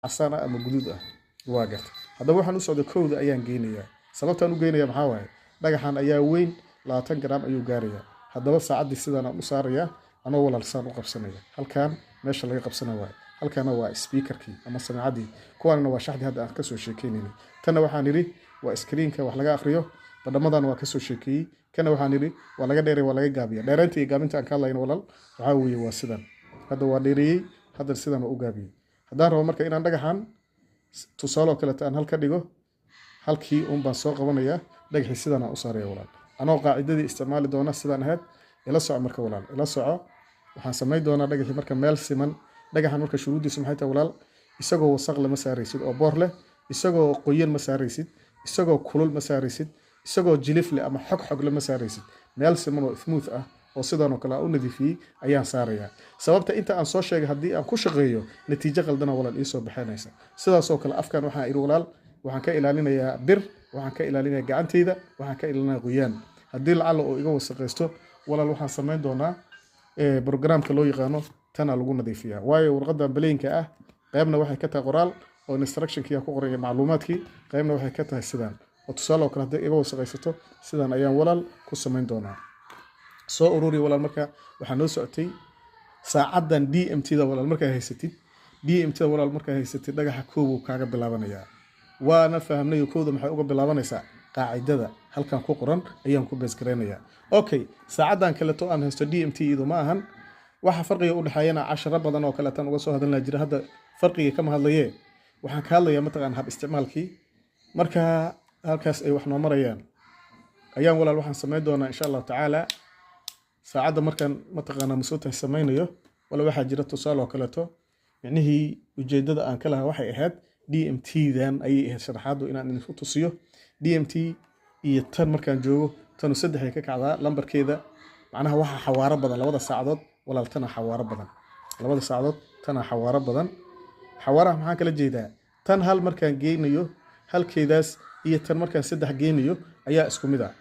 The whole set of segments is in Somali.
casana ama guduud ah waa gartay haddaba waxaan u socday kowda ayaan geynayaa sababtaan u geynayaa maxaa waaye dhagaxan ayaa weyn 20 gram ayuu gaarayaa haddaba saacaddii sidaan aan u saarayaa anoo walaalsaan u qabsanaya halkaan meesha laga qabsana waaye halkaana waa speakerkii ama samiicadii kuwaanna waa shaxdii hadda aan ka soo sheekeynayay tanna waxaan idhi waa screenka wax laga akhriyo badhamadan waa ka soo sheekeeyey kana waxaan idhi waa laga dheeray waa laga gaabiya dheeraynta iyo gaabinta aan ka hadlayno walaal waxaa weeye waa sidan hadda waa dheereeyey hadda sidan waa u gaabiyey haddaan rabo marka inaan dhagaxan tusaale oo kaleeto aan halka dhigo halkii uun baan soo qabanayaa dhagaxii sidan aan u saaraya walaal anoo qaacidadii isticmaali doona sidaan ahayd ila soco marka walaal ila soco waxaan samayn doonaa dhagaxii marka meel siman dhagaxan marka shuruudiisu maxay tahay walaal isagoo wasaq lama saaraysid oo boor leh isagoo qoyan ma saaraysid isagoo kulul ma saaraysid isagoo jilif leh ama xog lama saaraysid meel siman oo smooth ah oo sidan oo kale aan u nadiifiyey ayaan saarayaa sababta inta aan soo sheegay haddii aan ku shaqeeyo natiijo qaldana walaal ii soo baxaynaysa sidaas oo kale afkan waxaan idhi walaal waxaan ka ilaalinayaa bir waxaan ka ilaalinayaa gacantayda waxaan ka ilaalinayaa qoyaan haddii lacala oo iga wasaqaysto walaal waxaan samayn doonaa programka loo yaqaano tana lagu nadiifiyaa waayo warqadan baleenka ah qaybna waxay ka tahay qoraal oo instructionkii ku qoran macluumaadkii qaybna waxay ka tahay sidaan oo tusaale oo kale haddii iga wasaqaysato sidaan ayaan walaal ku samayn doonaa soo ururi walaal marka waxaa noo socotay saacadan DMT-da walaal markaa haysatid DMT-da walaal markaa haysatid dhagaxa koow kaaga bilaabanayaa waana fahamnay koowda maxay uga bilaabanaysaa qaacidada halkan ku qoran ayaan ku bees gareynayaa okay saacadan kale to aan haysto DMT-du ma ahan waxa farqiga u dhaxayna 10 badan oo kale tan uga soo hadalna jira hadda farqiga kama hadlayee waxaan ka hadlayaa mataqaan hab isticmaalkii marka halkaas ay wax noo marayaan ayaan walaal waxaan sameyn doonaa insha Allah taala saacada markaan mataqaana musuuta sameynayo wala waxa jira tusaale oo kale to yacnihii ujeedada aan ka lahaa waxay ahayd DMT-dan ayay ahayd sharaxaadu inaan idinku tusiyo DMT iyo tan markaan joogo tanu 3 ay ka kacdaa lambarkeeda macnaha waxa xawaaro badan labada saacadood walaal tana xawaaro badan labada saacadood tana xawaaro badan xawaaraha maxaan kala jeedaa tan hal markaan geynayo halkeedaas iyo tan markaan 3 geynayo ayaa isku mid ah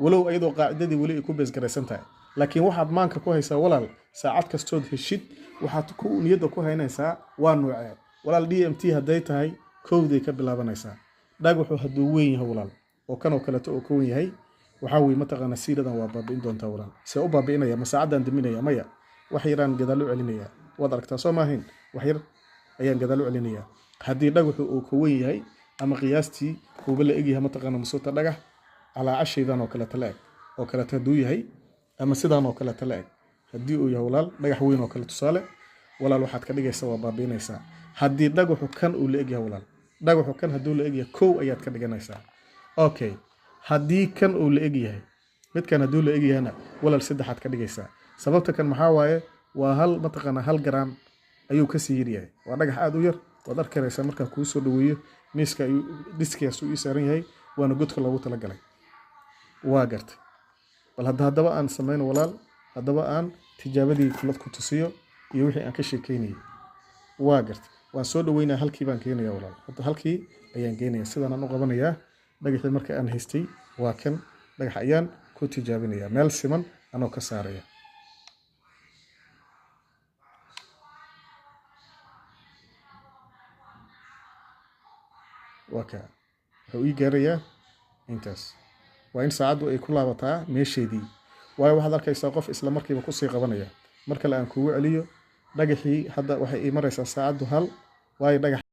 walow ayadoo qaacidadii wali ay ku bees garaysan tahay laakiin waxaad maanka ku haysaa walaal saacad kastood heshid waxaad ku niyada ku haynaysaa waa nuucee walaal DMT haday tahay kowday ka bilaabanaysaa dhagaxu hadduu weyn yahay walaal oo kan oo kale oo ka weyn yahay waxa weey mataqaana siiradan waa baabiin doontaa walaal see u baabiinaya ma saacadan diminaya maya wax yaraan gadaal u celinaya wad aragtaa soo maahin wax yar ayaan gadaal u celinaya haddii dhagaxu uu ka weyn yahay ama qiyaastii uu la eg yahay mataqaana musuuta dhagax calaa cashaydan oo kale tala oo kale haduu yahay ama sidaan oo kale tala haddii uu yahay walaal dhagax weyn oo kale tusaale walaal waxaad ka dhigaysaa waa baabiinaysaa haddii dhagaxu kan uu la eg yahay walaal dhagaxu kan hadduu la eg yahay kow ayaad ka dhiganaysaa okay haddii kan uu la eg yahay midkan hadduu la eg yahayna walaal saddexaad ka dhigaysaa sababta kan maxaa waaye waa hal mataqaana 1 gram ayuu ka sii yahay waa dhagax aad u yar waad arkaysaa marka kuu soo dhaweeyo miiska diskiyaas uu saaran yahay waana godka loogu tala galay waa gartay bal haddaba aan sameeyno walaal haddaba aan tijaabadii kulad ku tusiyo iyo wixii aan ka sheekeynay waa gartay waan soo dhaweynaa halkii baan keenayaa walaal hadda halkii ayaan geenayaa sidaan aan u qabanayaa dhagaxii marka aan haystay waa kan dhagax ayaan ku tijaabinayaa meel siman anoo ka saaraya waka wuxuu ii gaarayaa intaas waa in saacadu ay ku laabataa meesheedii waayo waxaad arkaysaa qof isla markiiba ku sii qabanaya marka la aan kugu celiyo dhagaxii hadda waxay ii maraysaa saacadu hal waayo dhagax